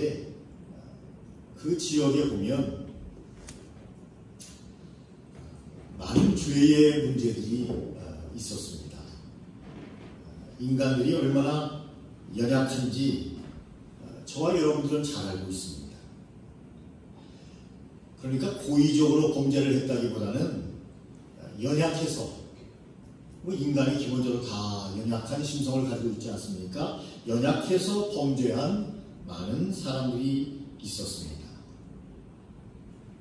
있었는데 그 지역에 보면 많은 죄의 문제들이 있었습니다. 인간들이 얼마나 연약한지 저와 여러분들은 잘 알고 있습니다. 그러니까 고의적으로 범죄를 했다기보다는 연약해서, 인간이 기본적으로 다 연약한 심성을 가지고 있지 않습니까? 연약해서 범죄한 많은 사람들이 있었습니다.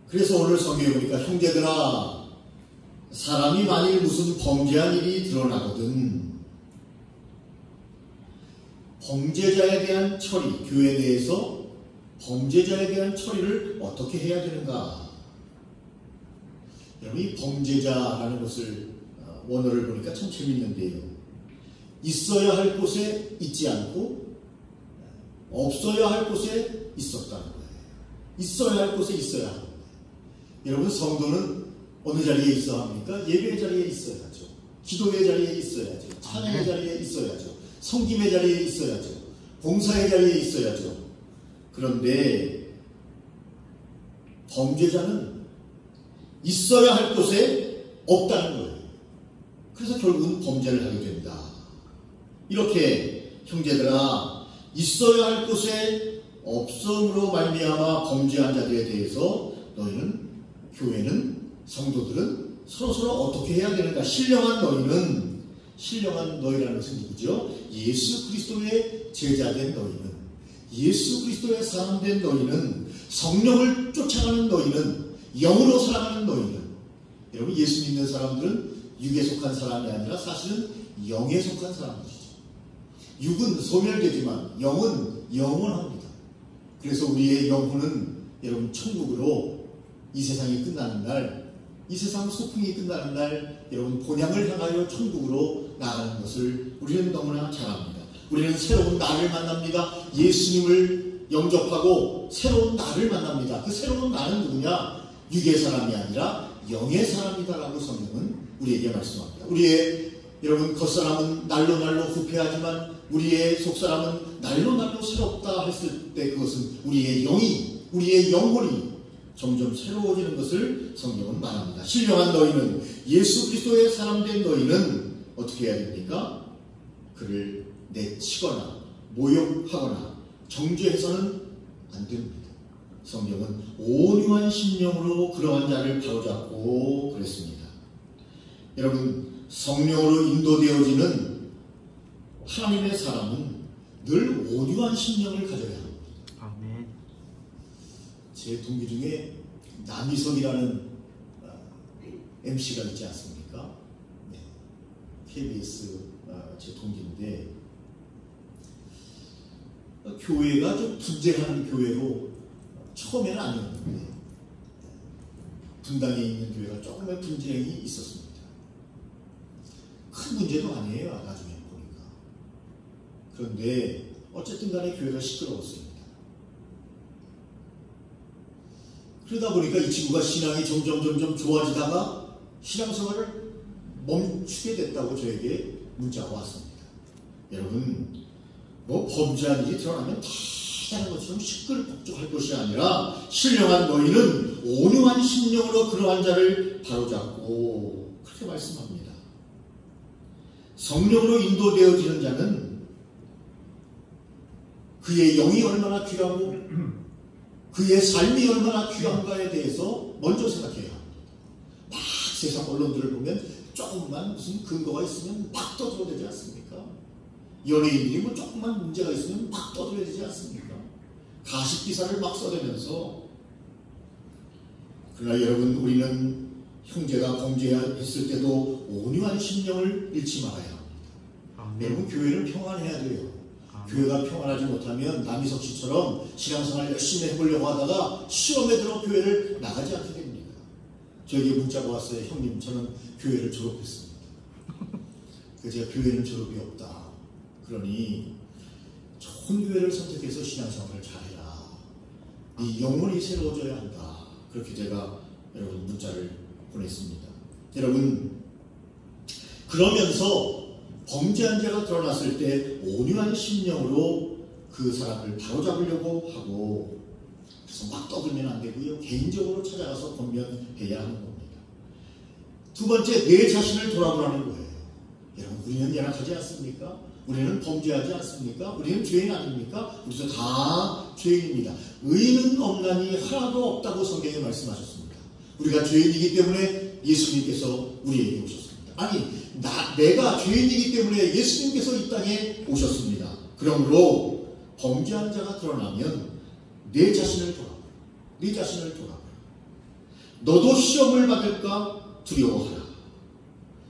그래서 오늘 성경에 보니까 형제들아, 사람이 만일 무슨 범죄한 일이 드러나거든 범죄자에 대한 처리, 교회에 대해서 범죄자에 대한 처리를 어떻게 해야 되는가? 여러분, 이 범죄자라는 것을 원어를 보니까 참 재밌는데요. 있어야 할 곳에 있지 않고 없어야 할 곳에 있었다는 거예요. 있어야 할 곳에 있어야 합니다. 여러분, 성도는 어느 자리에 있어야 합니까? 예배의 자리에 있어야죠. 기도의 자리에 있어야죠. 찬양의 자리에 있어야죠. 성김의 자리에 있어야죠. 봉사의 자리에 있어야죠. 그런데 범죄자는 있어야 할 곳에 없다는 거예요. 그래서 결국은 범죄를 하게 된다. 이렇게 형제들아, 있어야 할 곳에 없음으로 말미암아 범죄한 자들에 대해서 너희는, 교회는, 성도들은 서로서로 어떻게 해야 되는가? 신령한 너희라는 것은 누구죠? 예수 그리스도의 제자된 너희는, 예수 그리스도의 사람된 너희는, 성령을 쫓아가는 너희는, 영으로 살아가는 너희는. 여러분, 예수 믿는 사람들은 육에 속한 사람이 아니라 사실은 영에 속한 사람들이죠. 육은 소멸되지만 영은 영원합니다. 그래서 우리의 영혼은 여러분 천국으로, 이 세상이 끝나는 날, 이 세상 소풍이 끝나는 날 여러분 본향을 향하여 천국으로 나가는 것을 우리는 너무나 잘 압니다. 우리는 새로운 나를 만납니다. 예수님을 영접하고 새로운 나를 만납니다. 그 새로운 나는 누구냐? 육의 사람이 아니라 영의 사람이다라고 성경은 우리에게 말씀합니다. 우리의 여러분 겉사람은 날로 날로 후패하지만 우리의 속사람은 날로 날로 새롭다 했을 때 그것은 우리의 영이, 우리의 영혼이 점점 새로워지는 것을 성경은 말합니다. 신령한 너희는, 예수 그리스도의 사람된 너희는 어떻게 해야 됩니까? 그를 내치거나 모욕하거나 정죄해서는 안 됩니다. 성경은 온유한 심령으로 그러한 자를 바로잡고 그랬습니다. 여러분, 성령으로 인도되어지는 하나님의 사람은 늘 온유한 심령을 가져야 합니다. 아멘. 제 동기 중에 남희석이라는 MC가 있지 않습니까? 네. KBS 제 동기인데 교회가 좀 분쟁하는 교회로 처음에는 아니었는데 분당에 있는 교회가 조금의 분쟁이 있었습니다. 큰 문제도 아니에요, 나중에 보니까. 그런데 어쨌든 간에 교회가 시끄러웠습니다. 그러다 보니까 이 친구가 신앙이 점점 좋아지다가 신앙생활을 멈추게 됐다고 저에게 문자가 왔습니다. 여러분, 뭐 범죄한 일이 드러나면 다 다른 것처럼 시끌벅적할 것이 아니라 신령한 너희는 온유한 심령으로 그러한 자를 바로잡고, 그렇게 말씀합니다. 성령으로 인도되어지는 자는 그의 영이 얼마나 귀하고 그의 삶이 얼마나 귀한가에 대해서 먼저 생각해야 합니다. 막 세상 언론들을 보면 조금만 무슨 근거가 있으면 막 떠들어대지 않습니까? 연예인들이 뭐 조금만 문제가 있으면 막 떠들어대지 않습니까? 가십기사를 막 써대면서. 그러나 여러분, 우리는 형제가 범죄했을 때도 온유한 심령을 잃지 말아야 합니다. 여러분, 교회는 평안해야 돼요. 교회가 평안하지 못하면 남희석 씨처럼 신앙생활 열심히 해보려고 하다가 시험에 들어 교회를 나가지 않게 됩니다. 저에게 문자가 왔어요. 형님, 저는 교회를 졸업했습니다. 그래서 제가 교회는 졸업이 없다. 그러니 좋은 교회를 선택해서 신앙생활을 잘해라. 네 영혼이 새로워져야 한다. 그렇게 제가 여러분 문자를 보냈습니다. 여러분, 그러면서 범죄한 자가 드러났을 때 온유한 심령으로 그 사람을 바로잡으려고 하고, 그래서 막 떠들면 안 되고요. 개인적으로 찾아가서 권면해야 하는 겁니다. 두 번째, 내 자신을 돌아보라는 거예요. 여러분, 우리는 연약하지 않습니까? 우리는 범죄하지 않습니까? 우리는 죄인 아닙니까? 우리도 다 죄인입니다. 의인은 없나니 하나도 없다고 성경에 말씀하셨습니다. 우리가 죄인이기 때문에 예수님께서 우리에게 오셨습니다. 아니, 내가 죄인이기 때문에 예수님께서 이 땅에 오셨습니다. 그러므로 범죄한 자가 드러나면 내 자신을 돌아보라. 네 자신을 돌아보라. 너도 시험을 받을까 두려워하라.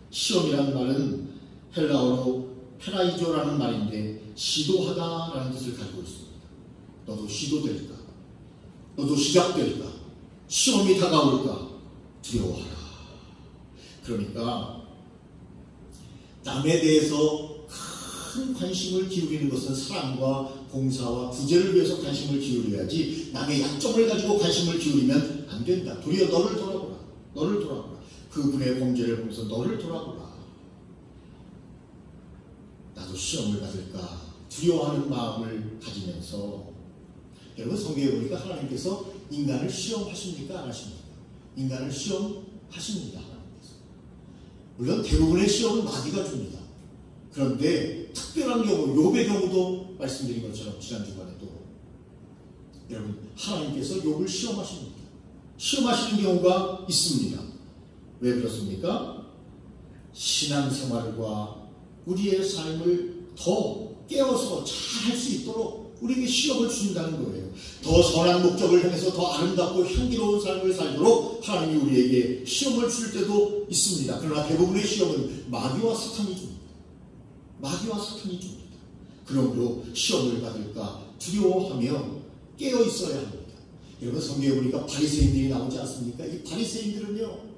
시험이라는 말은 헬라어로 페라이조라는 말인데 시도하다라는 뜻을 가지고 있습니다. 너도 시도될까? 너도 시작될까? 시험이 다가올까? 두려워하라. 그러니까 남에 대해서 큰 관심을 기울이는 것은 사랑과 봉사와 구제를 위해서 관심을 기울여야지, 남의 약점을 가지고 관심을 기울이면 안 된다. 도리어 너를 돌아보라. 너를 돌아보라. 그분의 범죄를 보면서 너를 돌아보라. 나도 시험을 받을까 두려워하는 마음을 가지면서, 여러분 성경에 보니까 하나님께서 인간을 시험하십니까? 안 하십니까? 인간을 시험하십니다. 하나님께서. 물론 대부분의 시험은 마귀가 줍니다. 그런데 특별한 경우, 욥의 경우도 말씀드린 것처럼 지난 주간에도 여러분 하나님께서 욥을 시험하십니다. 시험하시는 경우가 있습니다. 왜 그렇습니까? 신앙생활과 우리의 삶을 더 깨워서 잘 할 수 있도록 우리에게 시험을 주신다는 거예요. 더 선한 목적을 향해서 더 아름답고 향기로운 삶을 살도록 하나님이 우리에게 시험을 줄 때도 있습니다. 그러나 대부분의 시험은 마귀와 사탄이 줍니다. 마귀와 사탄이 줍니다. 그러므로 시험을 받을까 두려워하며 깨어 있어야 합니다. 여러분 성경에 보니까 바리새인들이 나오지 않습니까? 이 바리새인들은요,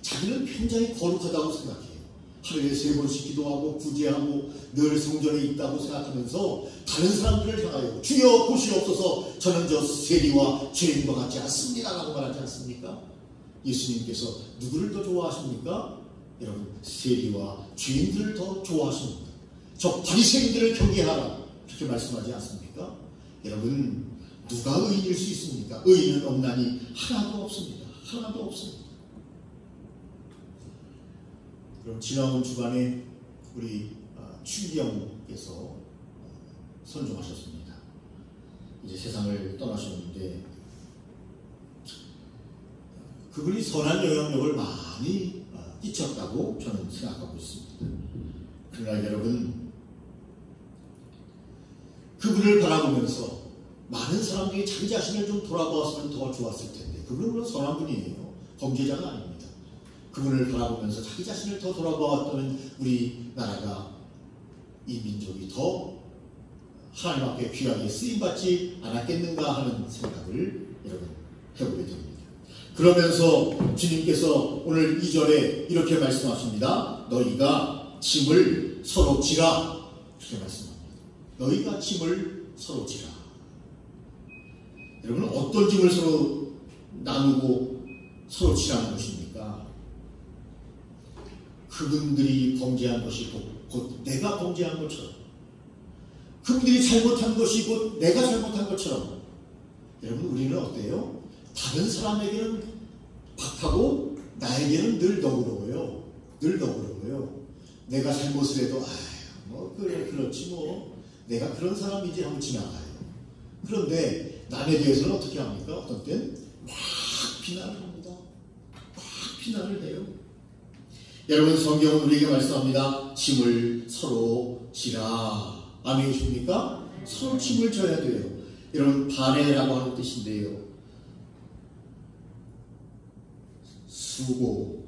자기는 굉장히 거룩하다고 생각해요. 하루에 3번씩 기도하고 구제하고 늘 성전에 있다고 생각하면서 다른 사람들을 향하여 주여 보시옵소서, 저는 저 세리와 죄인과 같지 않습니다 라고 말하지 않습니까? 예수님께서 누구를 더 좋아하십니까? 여러분 세리와 죄인들을 더 좋아하십니다. 저 바리새인들을 경계하라 그렇게 말씀하지 않습니까? 여러분 누가 의인일 수 있습니까? 의인은 없나니 하나도 없습니다. 하나도 없습니다. 그럼 지나온 주간에 우리 추기영께서 선종하셨습니다. 이제 세상을 떠나셨는데 그분이 선한 영향력을 많이 끼쳤다고 저는 생각하고 있습니다. 그러나 여러분 그분을 바라보면서 많은 사람들이 자기 자신을 좀 돌아보았으면 더 좋았을 텐데, 그분은 물론 선한 분이에요. 범죄자가 아닙니다. 그분을 바라보면서 자기 자신을 더 돌아보았다면 우리나라가, 이 민족이 더 하나님 앞에 귀하게 쓰임받지 않았겠는가 하는 생각을 여러분 해보게 됩니다. 그러면서 주님께서 오늘 2절에 이렇게 말씀하십니다. 너희가 짐을 서로 지라. 이렇게 말씀합니다. 너희가 짐을 서로 지라. 여러분 어떤 짐을 서로 나누고 서로 지라는 것입니까? 그분들이 범죄한 것이 곧 내가 범죄한 것처럼, 그분들이 잘못한 것이 곧 내가 잘못한 것처럼, 여러분 우리는 어때요? 다른 사람에게는 박하고 나에게는 늘 너그러워요. 늘 너그러워요. 내가 잘못을 해도 그래 그렇지 뭐 내가 그런 사람이지 하고 지나가요. 그런데 남에 대해서는 어떻게 합니까? 어떤 때는 막 비난을 합니다. 막 비난을 해요. 여러분 성경은 우리에게 말씀합니다. 짐을 서로 지라. 아멘이십니까? 서로 짐을 져야 돼요. 여러분 바레라고 하는 뜻인데요, 수고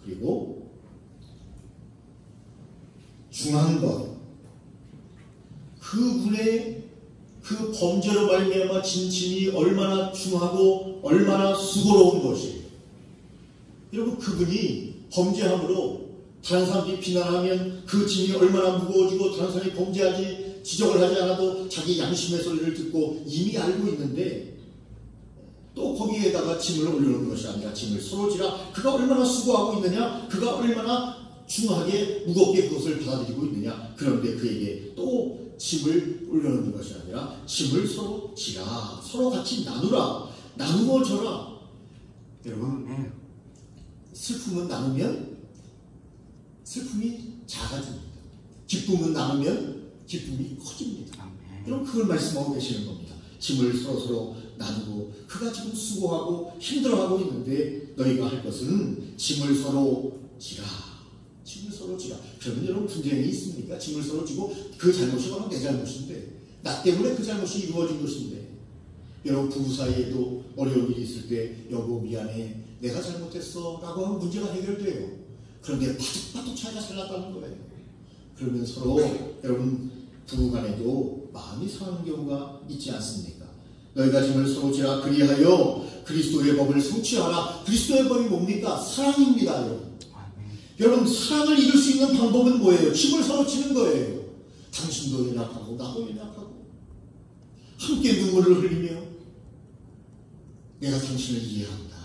그리고 중한 것, 그분의 그 범죄로 말미암아 진 짐이 얼마나 중하고 얼마나 수고로운 것이에요. 여러분 그분이 범죄함으로 다른 사람들이 비난하면 그 짐이 얼마나 무거워지고 다른 사람이 범죄하지 지적을 하지 않아도 자기 양심의 소리를 듣고 이미 알고 있는데 또 거기에다가 짐을 올려놓는 것이 아니라 짐을 서로 지라. 그가 얼마나 수고하고 있느냐, 그가 얼마나 중하게 무겁게 그것을 받아들이고 있느냐. 그런데 그에게 또 짐을 올려놓는 것이 아니라 짐을 서로 지라, 서로 같이 나누라, 나누어 줘라. 여러분, 슬픔은 나누면 슬픔이 작아집니다. 기쁨은 나누면 기쁨이 커집니다. 여러분, 그걸 말씀하고 계시는 겁니다. 짐을 서로 나누고, 그가 지금 수고하고 힘들어하고 있는데 너희가 할 것은 짐을 서로 지라. 짐을 서로 지라. 그러면 여러분, 분쟁이 있습니까? 짐을 서로 지고 그 잘못이 바로 내 잘못인데, 나 때문에 그 잘못이 이루어진 것인데, 여러분, 부부 사이에도 어려운 일이 있을 때 여보 미안해, 내가 잘못했어 라고 하면 문제가 해결돼요. 그런데 바둑바둑 차이가 살았다는 거예요. 그러면 서로 여러분, 부부간에도 마음이 상하는 경우가 있지 않습니까? 너희가 짐을 서로 지라, 그리하여 그리스도의 법을 성취하라. 그리스도의 법이 뭡니까? 사랑입니다. 여러분, 사랑을 이룰 수 있는 방법은 뭐예요? 짐을 서로 지는 거예요. 당신도 연약하고 나도 연약하고 함께 눈물을 흘리며 내가 당신을 이해한다.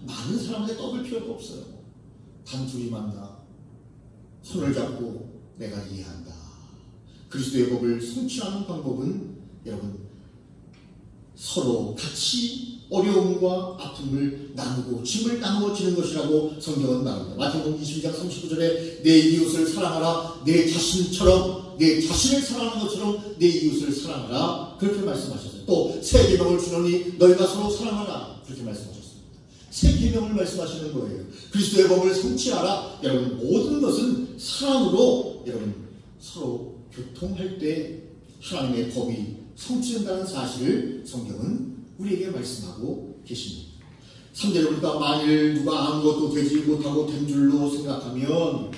많은 사람한테 떠들 필요도 없어요. 단둘이 만나 손을 잡고 내가 이해한다. 그리스도의 법을 성취하는 방법은 여러분, 서로 같이 어려움과 아픔을 나누고 짐을 나누어 지는 것이라고 성경은 말합니다. 마태복음 22장 39절에 내 이웃을 사랑하라. 내 자신처럼, 내 자신을 사랑하는 것처럼 내 이웃을 사랑하라. 그렇게 말씀하셨어요. 또 새 계명을 주노니 너희가 서로 사랑하라. 그렇게 말씀하셨습니다. 새 계명을 말씀하시는 거예요. 그리스도의 법을 성취하라. 여러분, 모든 것은 사랑으로 여러분 서로 교통할 때 하나님의 법이 성취된다는 사실을 성경은 우리에게 말씀하고 계십니다. 3절에 보니까 만일 누가 아무것도 되지 못하고 된 줄로 생각하면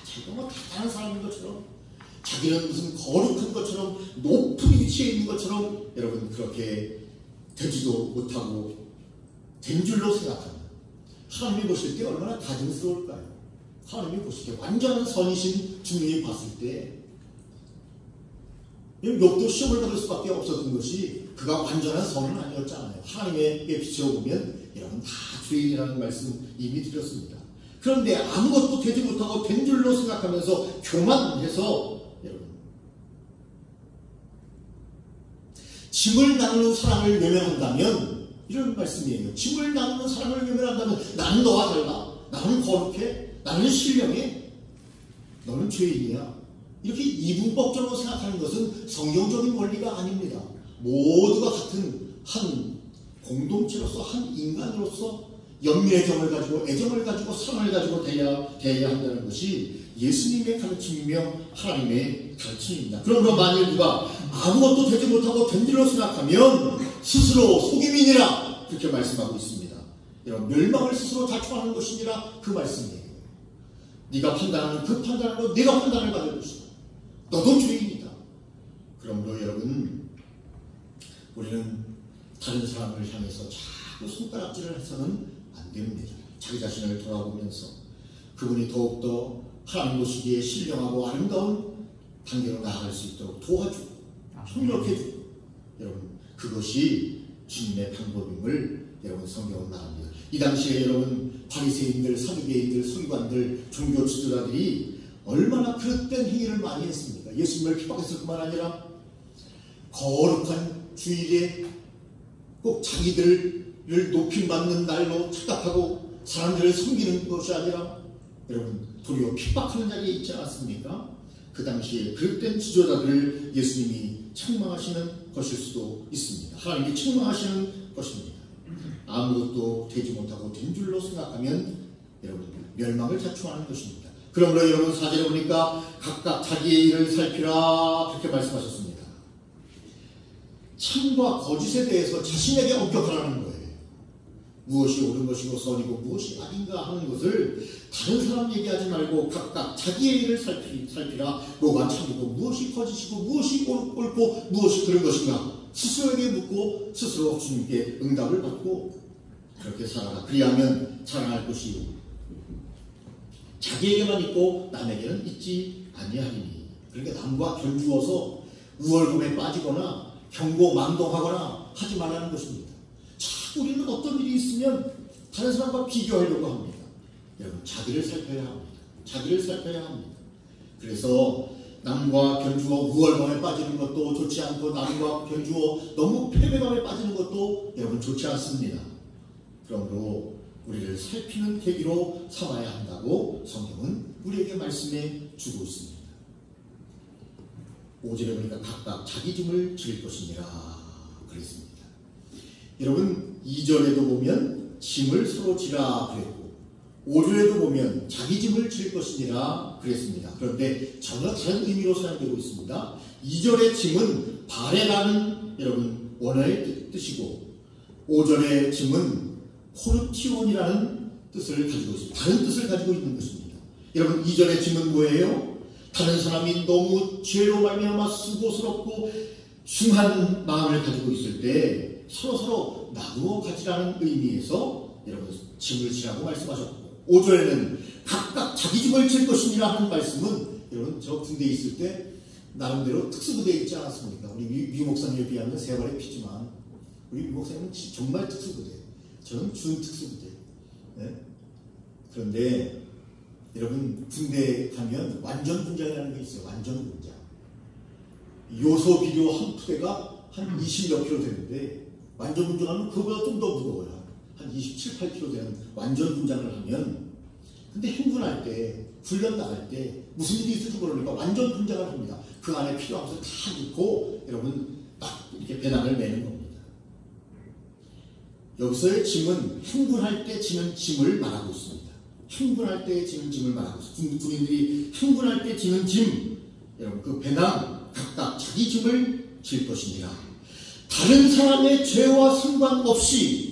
자기가 뭐 대단한 사람인 것처럼, 자기는 무슨 거룩한 것처럼, 높은 위치에 있는 것처럼 여러분 그렇게 되지도 못하고 된 줄로 생각합니다. 하나님이 보실 때 얼마나 가증스러울까요? 하나님이 보실 때 완전한 선이신 주님이 봤을 때 욕도 시험을 받을 수밖에 없었던 것이 그가 완전한 선은 아니었잖아요. 하나님에게 비춰보면 여러분 다 죄인이라는 말씀 이미 드렸습니다. 그런데 아무것도 되지 못하고 된 줄로 생각하면서 교만해서 여러분 짐을 나누는 사랑을 외면한다면, 이런 말씀이에요. 짐을 나누는 사랑을 외면한다면 나는 너와 달라, 나는 거룩해, 나는 신령해, 너는 죄인이야, 이렇게 이분법적으로 생각하는 것은 성경적인 원리가 아닙니다. 모두가 같은 한 공동체로서, 한 인간으로서 연민의 정을 가지고, 애정을 가지고, 사랑을 가지고 대해야 한다는 것이 예수님의 가르침이며 하나님의 가르침입니다. 그러므로 만일 누가 아무것도 되지 못하고 된 줄로 생각하면 스스로 속임이니라, 그렇게 말씀하고 있습니다. 여러분, 멸망을 스스로 자초하는 것이니라, 그 말씀이에요. 네가 판단하는 그 판단으로 네가 판단을 받을 것이다. 너도 죄인이다. 그러므로 여러분, 우리는 다른 사람을 향해서 자꾸 손가락질을 해서는 안 됩니다. 자기 자신을 돌아보면서 그분이 더욱더 하나님 보시기에 신령하고 아름다운 단계로 나아갈 수 있도록 도와주고 협력해주고, 여러분 그것이 주님의 방법임을 여러분 성경은 말합니다. 이 당시에 여러분 바리새인들, 사두개인들, 서기관들, 종교 지도자들이 얼마나 그릇된 행위를 많이 했습니까? 예수님을 핍박했을 뿐만 아니라 거룩한 주일에 꼭 자기들을 높임받는 날로 착각하고 사람들을 섬기는 것이 아니라 여러분 도리어 핍박하는 자리에 있지 않았습니까? 그 당시에 그릇된 지도자들을 예수님이 책망하시는 것일 수도 있습니다. 하나님이 책망하시는 것입니다. 아무것도 되지 못하고 된 줄로 생각하면 여러분 멸망을 자초하는 것입니다. 그러므로 여러분 4절에 보니까 각각 자기의 일을 살피라, 그렇게 말씀하셨습니다. 참과 거짓에 대해서 자신에게 엄격하라는 거예요. 무엇이 옳은 것이고 선이고 무엇이 아닌가 하는 것을 다른 사람 얘기하지 말고 각각 자기의 일을 살피라. 뭐가 참이고 무엇이 거짓이고 무엇이 옳고 무엇이 그런 것인가 스스로에게 묻고 스스로 주님께 응답을 받고 그렇게 살아라. 그리하면 자랑할 것이 자기에게만 있고 남에게는 있지 아니하리니. 그러니까 남과 견주어서 우월감에 빠지거나 경고망동하거나 하지 말라는 것입니다. 자꾸 우리는 어떤 일이 있으면 다른 사람과 비교하려고 합니다. 여러분 자기를 살펴야 합니다. 자기를 살펴야 합니다. 그래서 남과 견주어 우월감에 빠지는 것도 좋지 않고 남과 견주어 너무 패배감에 빠지는 것도 여러분 좋지 않습니다. 그러므로 우리를 살피는 계기로 삼아야 한다고 성경은 우리에게 말씀해 주고 있습니다. 5절에 보니까 각각 자기 짐을 질 것이니라 그랬습니다. 여러분 2절에도 보면 짐을 서로 지라 그랬고 5절에도 보면 자기 짐을 질 것이니라 그랬습니다. 그런데 전혀 다른 의미로 사용되고 있습니다. 2절의 짐은 바레라는 여러분 원어의 뜻이고 5절의 짐은 포르티온이라는 뜻을 가지고 있습니다. 다른 뜻을 가지고 있는 것입니다. 여러분 2절의 짐은 뭐예요? 다른 사람이 너무 죄로 말미암아 수고스럽고 숭한 마음을 가지고 있을 때 서로서로 나누어 가지라는 의미에서 여러분 짐을 지라고 말씀하셨고 5절에는 각각 자기 짐을 질 것이니라 하는 말씀은 여러분 저 군대에 있을 때 나름대로 특수부대에 있지 않았습니까? 우리 미 목사님에 비하면 세 발의 피지만 우리 미 목사님은 정말 특수부대, 저는 준특수부대. 네? 그런데 여러분 군대에 가면 완전 군장이라는 게 있어요. 완전 군장. 요소 비료 한 푸대가 한 20몇 킬로 되는데 완전 군장하면 그거보다 좀 더 무거워요. 한 27, 8kg 되는 완전 군장을 하면 근데 행군할 때 훈련 나갈 때 무슨 일이 있을지 모르니까 완전 군장을 합니다. 그 안에 필요한 것을 다 넣고 여러분 딱 이렇게 배낭을 매는 겁니다. 여기서의 짐은 행군할 때 지는 짐을 말하고 있습니다. 행군할 때 지는 짐을 말하고 있습니다. 군인들이 행군할 때 지는 짐 여러분 그 배낭 각각 자기 짐을 질 것이니라. 다른 사람의 죄와 상관없이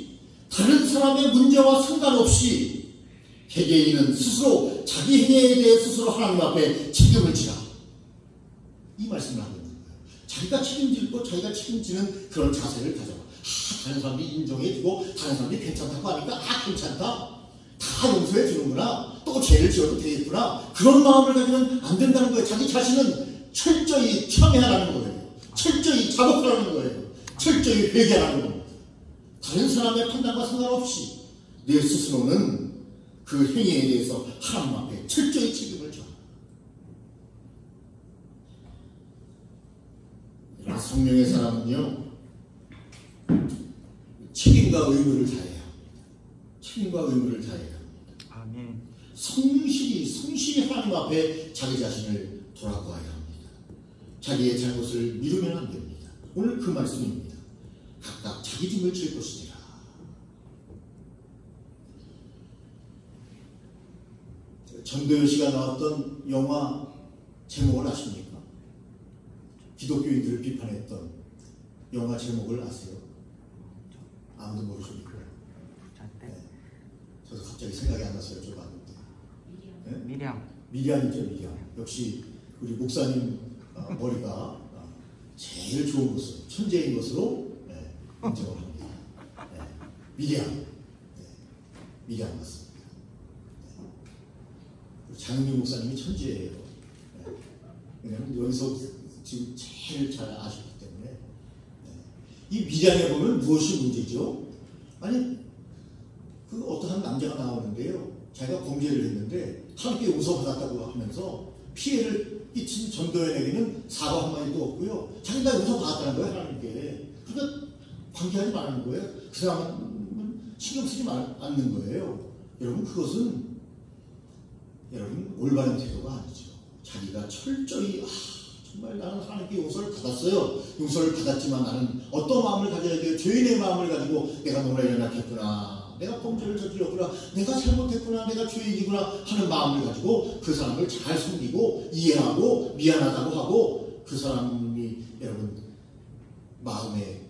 다른 사람의 문제와 상관없이 개개인은 스스로 자기 행위에 대해 스스로 하나님 앞에 책임을 지라. 이 말씀을 하고 있는 거예요. 자기가 책임질 것, 자기가 책임지는 그런 자세를 가져라. 다른 사람들이 인정해주고 다른 사람들이 괜찮다고 하니까 괜찮다. 다 용서해 주는구나. 또 죄를 지어도 되겠구나. 그런 마음을 가지면 안 된다는 거예요. 자기 자신은 철저히 참여하라는 거예요. 철저히 작업하라는 거예요. 철저히 회개하라는 겁니다. 다른 사람의 판단과 상관없이 내 스스로는 그 행위에 대해서 하나님 앞에 철저히 책임을 져. 성령의 사람은요 책임과 의무를 다해야 합니다. 책임과 의무를 다해야 합니다. 아멘. 성실히 하나님 앞에 자기 자신을 돌아보아야 합니다. 자기의 잘못을 미루면 안 됩니다. 오늘 그 말씀입니다. 각각 자기 짐을 질 것이니라. 전도연 씨가 나왔던 영화 제목을 아십니까? 기독교인들을 비판했던 영화 제목을 아세요? 아무도 모르십니까? 네. 저도 갑자기 생각이 안 나서 여쭤봤는데. 네? 미리암이죠, 미리암. 역시 우리 목사님 머리가 제일 좋은 것으로, 천재인 것으로 인정을 합니다. 네. 미리암. 네. 미리암 맞습니다. 네. 장윤 목사님이 천재예요. 네. 왜냐하면 여기서 지금 제일 잘 아셨기 때문에. 네. 이 미리암에 보면 무엇이 문제죠? 아니, 그 어떤 남자가 나오는데요. 자기가 범죄를 했는데 하나님께 용서받았다고 하면서 피해를 끼친 전도연에게는 사과 한마디도 없고요. 자기가 용서받았다는 거예요, 하나님께. 그러니까 관계하지 말라는 거예요. 그 사람은 신경 쓰지 않는 거예요. 여러분, 그것은 여러분 올바른 태도가 아니죠. 자기가 철저히 정말 나는 하나님께 용서를 받았어요. 용서를 받았지만 나는 어떤 마음을 가져야 돼요? 죄인의 마음을 가지고 내가 너무나 연약했구나. 내가 범죄를 저질렀구나. 내가 잘못했구나. 내가 죄인이구나 하는 마음을 가지고 그 사람을 잘 섬기고 이해하고 미안하다고 하고 그 사람이 여러분 마음에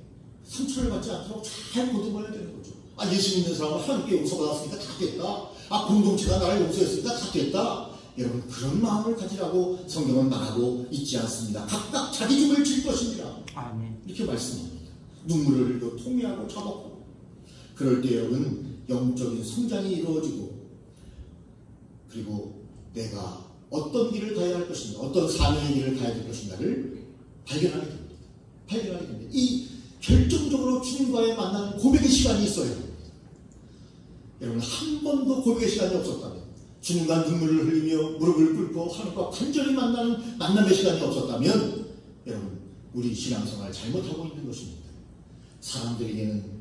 상처를 받지 않도록 잘 보듬어야 되는 거죠. 예수 믿는 사람은 하나님께 용서받았으니까 다 됐다. 공동체가 나를 용서했으니까 다 됐다. 여러분 그런 마음을 가지라고 성경은 말하고 있지 않습니다. 각각 자기 짐을 질 것입니다. 아멘. 이렇게 말씀합니다. 눈물을 흘리고 통회하고 자복하고 그럴 때 여러분 영적인 성장이 이루어지고 그리고 내가 어떤 길을 가야 할 것인가 어떤 사명의 길을 가야 될 것인가를 발견하게 됩니다. 발견하게 됩니다. 이 결정적으로 주님과의 만나는 고백의 시간이 있어요. 여러분 한 번도 고백의 시간이 없었다면 주님과 눈물을 흘리며 무릎을 꿇고 하나님과 간절히 만나는 만남의 시간이 없었다면 여러분 우리 신앙생활 잘못하고 있는 것입니다. 사람들에게는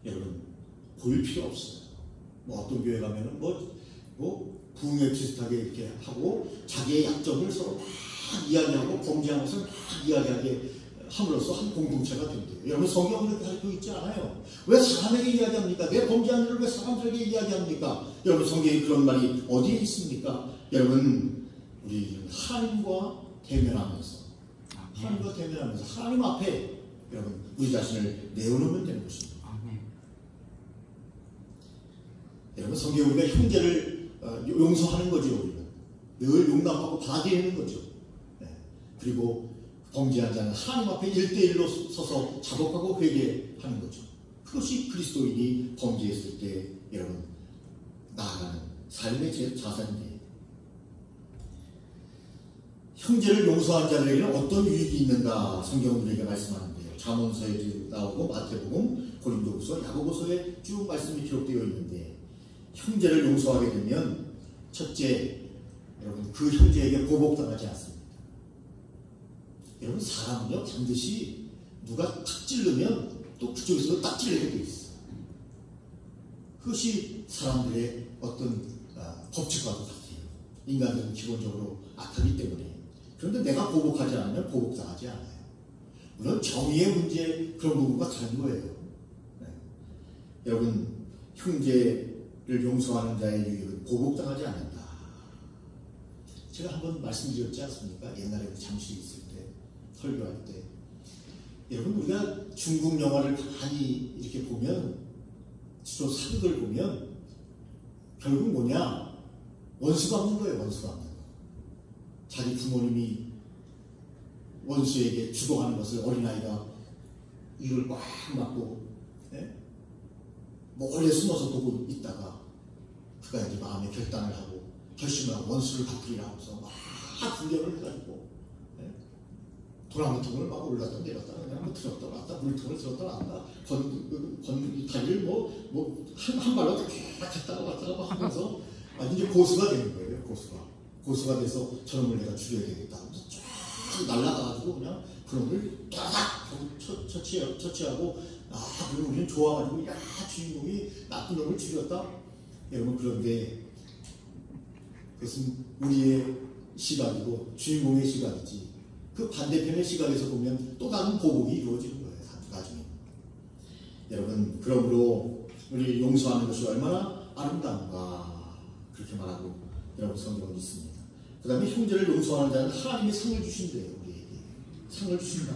여러분 보일 필요 없어요. 뭐 어떤 교회 가면은 부흥회 비슷하게 이렇게 하고 자기의 약점을 서로 막 이야기하고 범죄한 것을 막 이야기하게 함으로써 한 공동체가 된대요. 여러분 성경은 그렇게 가르치고 있지 않아요. 왜 사람에게 이야기합니까? 내 범죄한 일을 왜 사람들에게 이야기합니까? 여러분 성경에 그런 말이 어디에 있습니까? 여러분 우리 하나님과 대면하면서 하나님 앞에 여러분 우리 자신을 내어놓으면 되는 것입니다. 여러분 성경 우리가 형제를 용서하는 거죠. 우리는 늘 용납하고 받아들이는 거죠. 네. 그리고 범죄한 자는 하나님 앞에 1대1로 서서 자복하고 회개하는 거죠. 그것이 그리스도인이 범죄했을 때 여러분 나아가는 삶의 자산이에요. 형제를 용서한 자들에게는 어떤 유익이 있는가 성경은 우리에게 말씀하는데요. 잠언서에 나오고 마태복음, 고린도후서, 야고보서에 쭉 말씀이 기록되어 있는데 형제를 용서하게 되면 첫째, 여러분 그 형제에게 보복당하지 않습니다. 여러분 사람은요 반드시 누가 탁 찌르면 또 그쪽에서도 딱 찌르게 돼 있어요. 그것이 사람들의 어떤 법칙과도 같아요. 인간들은 기본적으로 악하기 때문에. 그런데 내가 보복하지 않으면 보복당하지 않아요. 물론 정의의 문제 그런 부분과 다른 거예요. 네. 여러분 형제를 용서하는 자의 유익은 보복당하지 않는다. 제가 한번 말씀드렸지 않습니까? 옛날에 잠시 있을 때 설교할 때 여러분 우리가 중국 영화를 많이 이렇게 보면 주로 사극을 보면 결국 뭐냐? 원수 갚는 거예요. 원수 갚는 거. 자기 부모님이 원수에게 주도하는 것을 어린아이가 이를 꽉 막고 몰래 숨어서 보고 있다가 그가 이제 마음에 결단을 하고 결심을 하고 원수를 갚으리라 하면서 막 훈련을 해가지고 도랑통을 막 올랐다 내렸다 그냥 뭐 들었다 놨다 물통을 들었다 놨다 다리를 한 발로 딱 갔다가 왔다가 하면서 이제 고수가 되는 거예요. 고수가 돼서 저놈을 내가 죽여야 되겠다 하면서 쫙 날아가가지고 그냥 그놈을 딱 하고 처치하고 그럼 우리는 좋아가지고 주인공이 나쁜 놈을 죽였다. 여러분 그런데 그것은 우리의 시각이고 주인공의 시각이지 그 반대편의 시각에서 보면 또 다른 보복이 이루어지는 거예요. 나중에. 여러분 그러므로 우리 용서하는 것이 얼마나 아름다운가 그렇게 말하고 여러분 성경은 있습니다. 그 다음에 형제를 용서하는 자는 하나님이 상을 주신대요. 우리에게 상을 주신다.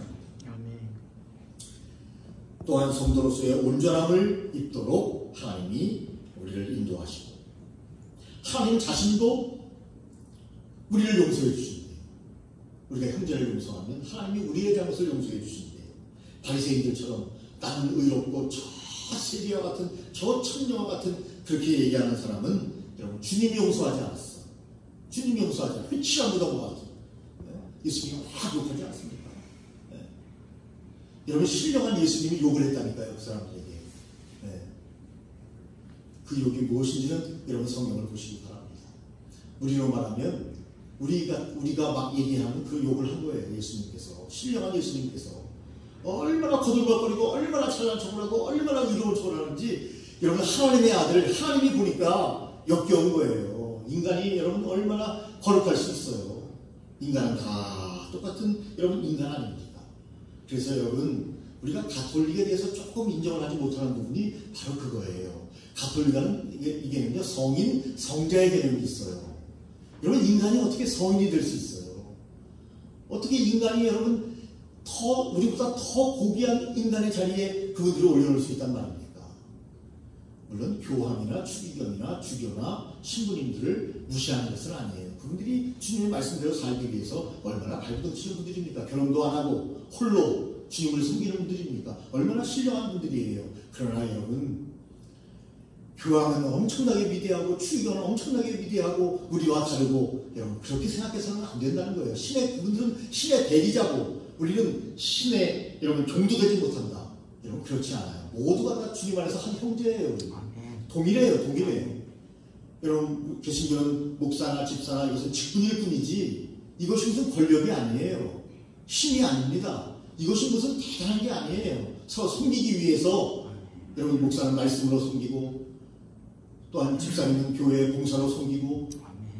또한 성도로서의 온전함을 입도록 하나님이 우리를 인도하시고 하나님 자신도 우리를 용서해 주신대요. 우리가 형제를 용서하면 하나님이 우리의 잘못을 용서해 주신대요. 바리새인들처럼 나는 의롭고 저 세리와 같은 저 천녀와 같은 그렇게 얘기하는 사람은 여러분 주님이 용서하지 않았어. 주님이 용서하지 않았어. 치아 묻어보아서 예수님이 확 욕하지 않습니까? 여러분 신령한 예수님이 욕을 했다니까요. 그 사람들에게. 그 욕이 무엇인지는 여러분 성경을 보시기 바랍니다. 우리로 말하면 우리가 막 얘기하는 그 욕을 한 거예요. 예수님께서. 신령한 예수님께서 얼마나 거들거리고 얼마나 잘난 척을 하고 얼마나 의로운 척을 하는지 여러분 하나님의 아들 하나님이 보니까 역겨운 거예요. 인간이 여러분 얼마나 거룩할 수 있어요. 인간은 다 똑같은 여러분 인간 아닙니까? 그래서 여러분 우리가 가톨릭에 대해서 조금 인정을 하지 못하는 부분이 바로 그거예요. 가톨릭은 이게는요 성인, 성자의 개념이 있어요. 여러분 인간이 어떻게 성인이 될 수 있어요? 어떻게 인간이 여러분 우리보다 더 고귀한 인간의 자리에 그분들을 올려놓을 수 있단 말입니까? 물론 교황이나 추기경이나 주교나 신부님들을 무시하는 것은 아니에요. 그분들이 주님의 말씀대로 살기 위해서 얼마나 발부둥치는 분들입니까? 결혼도 안 하고 홀로 주님을 섬기는 분들입니까? 얼마나 신령한 분들이에요. 그러나 여러분 교황은 엄청나게 위대하고 추기경은 엄청나게 위대하고 우리와 다르고 여러분 그렇게 생각해서는 안 된다는 거예요. 그분들은 신의 대리자고 우리는 신의 여러분 종도 되지 못한다. 여러분 그렇지 않아요. 모두가 다 주님 안에서 한 형제예요. 동일해요. 여러분 개신교는 목사나 집사나 이것은 직분일 뿐이지 이것이 무슨 권력이 아니에요. 힘이 아닙니다. 이것이 무슨 대단한 게 아니에요. 서로 섬기기 위해서 여러분 목사는 말씀으로 섬기고 또한 집사님은 교회 봉사로 섬기고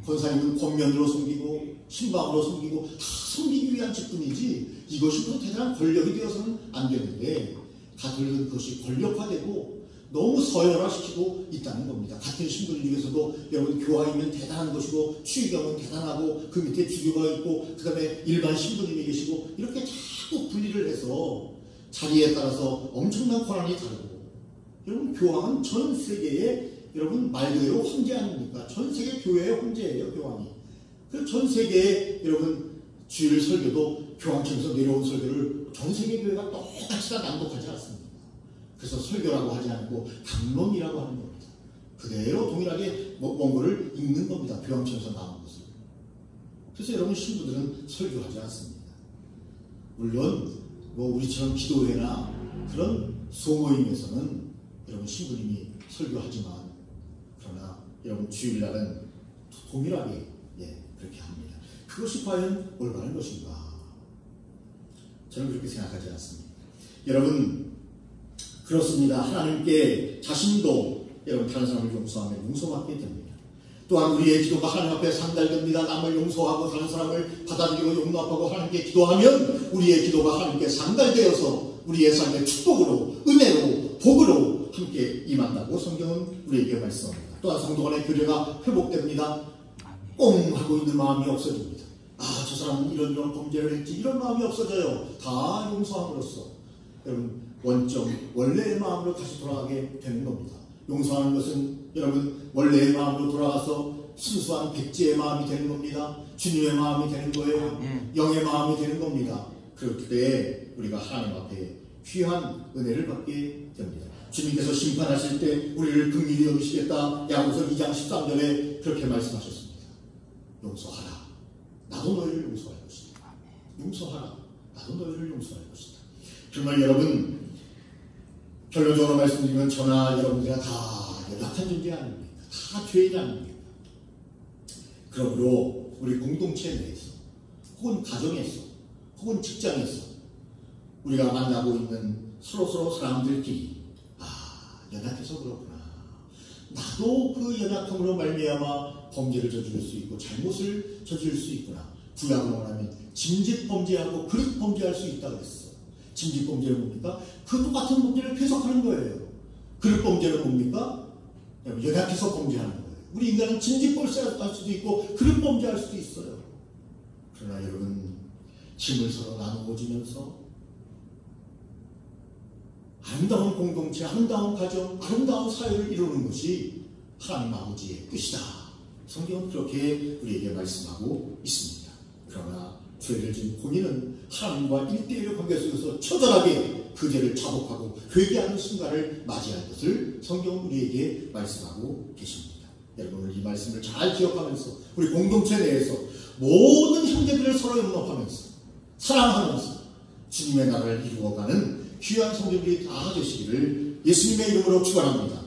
권사님은 권면으로 섬기고 신방으로 섬기고 다 섬기기 위한 직분이지 이것이 무슨 대단한 권력이 되어서는 안 되는데 가톨릭은 그것이 권력화되고 너무 서열화시키고 있다는 겁니다. 같은 신분 중에서도 여러분 교황이면 대단한 것이고 추기경은 대단하고 그 밑에 주교가 있고 그 다음에 일반 신부님이 계시고 이렇게 자꾸 분리를 해서 자리에 따라서 엄청난 권한이 다르고 여러분 교황은 전 세계에 여러분 말 그대로 황제 아닙니까? 전 세계 교회의 황제예요. 교황이. 그 전 세계에 여러분 주일 설교도 교황청에서 내려온 설교를 전 세계 교회가 똑같이 다 낭독하지 않습니다. 그래서 설교라고 하지 않고 강론이라고 하는 겁니다. 그대로 동일하게 원고를 읽는 겁니다. 교황청에서 나온 것을. 그래서 여러분 신부들은 설교하지 않습니다. 물론 뭐 우리처럼 기도회나 그런 소모임에서는 여러분 신부님이 설교하지만 그러나 여러분 주일날은 동일하게 그렇게 합니다. 그것이 과연 올바른 것인가? 저는 그렇게 생각하지 않습니다. 여러분 그렇습니다. 하나님께 자신도 여러분 다른 사람을 용서하면 용서받게 됩니다. 또한 우리의 기도가 하나님 앞에 상달됩니다. 남을 용서하고 다른 사람을 받아들이고 용납하고 하나님께 기도하면 우리의 기도가 하나님께 상달되어서 우리의 삶의 축복으로 은혜로 복으로 함께 임한다고 성경은 우리에게 말씀합니다. 또한 성도 간의 교제가 회복됩니다. 꽁 하고 있는 마음이 없어집니다. 아, 저 사람은 이런 범죄를 했지 이런 마음이 없어져요. 다 용서함으로써 여러분 원래의 마음으로 다시 돌아가게 되는 겁니다. 용서하는 것은 여러분 원래의 마음으로 돌아가서 순수한 백지의 마음이 되는 겁니다. 주님의 마음이 되는 거예요. 영의 마음이 되는 겁니다. 그럴 때 우리가 하나님 앞에 귀한 은혜를 받게 됩니다. 주님께서 심판하실 때 우리를 긍휼히 여기시겠다. 야고보서 2장 13절에 그렇게 말씀하셨습니다. 용서하라. 나도 너희를 용서할 것이다. 용서하라. 나도 너희를 용서할 것이다. 정말 여러분 결론적으로 말씀드리면 저나 여러분들이 다 연약한 존재 아닙니까? 다 죄인 아닙니까? 그러므로 우리 공동체 내에서 혹은 가정에서 혹은 직장에서 우리가 만나고 있는 서로 사람들끼리 연약해서 그렇구나. 나도 그 연약함으로 말미암아 범죄를 저지를 수 있고 잘못을 저지를 수 있구나. 구약으로 말하면 짐짓범죄하고 그릇범죄할 수 있다 그랬어. 짐짓범죄는 뭡니까? 그 똑같은 범죄를 계속하는 거예요. 그릇범죄는 뭡니까? 연약해서 범죄하는 거예요. 우리 인간은 짐짓범죄할 수도 있고 그릇범죄할 수도 있어요. 그러나 여러분 짐을 서로 나누어지면서 아름다운 공동체, 아름다운 가정, 아름다운 사회를 이루는 것이 하나님 아버지의 뜻이다. 성경은 그렇게 우리에게 말씀하고 있습니다. 그러나 죄를 지은 본인은 하나님과 1대1의 관계 속에서 처절하게 그 죄를 자복하고 회개하는 순간을 맞이할 것을 성경은 우리에게 말씀하고 계십니다. 여러분 오늘 이 말씀을 잘 기억하면서 우리 공동체 내에서 모든 형제들을 서로 용납하면서 사랑하면서 주님의 나라를 이루어가는 귀한 성도들이 다 되시기를 예수님의 이름으로 축원합니다.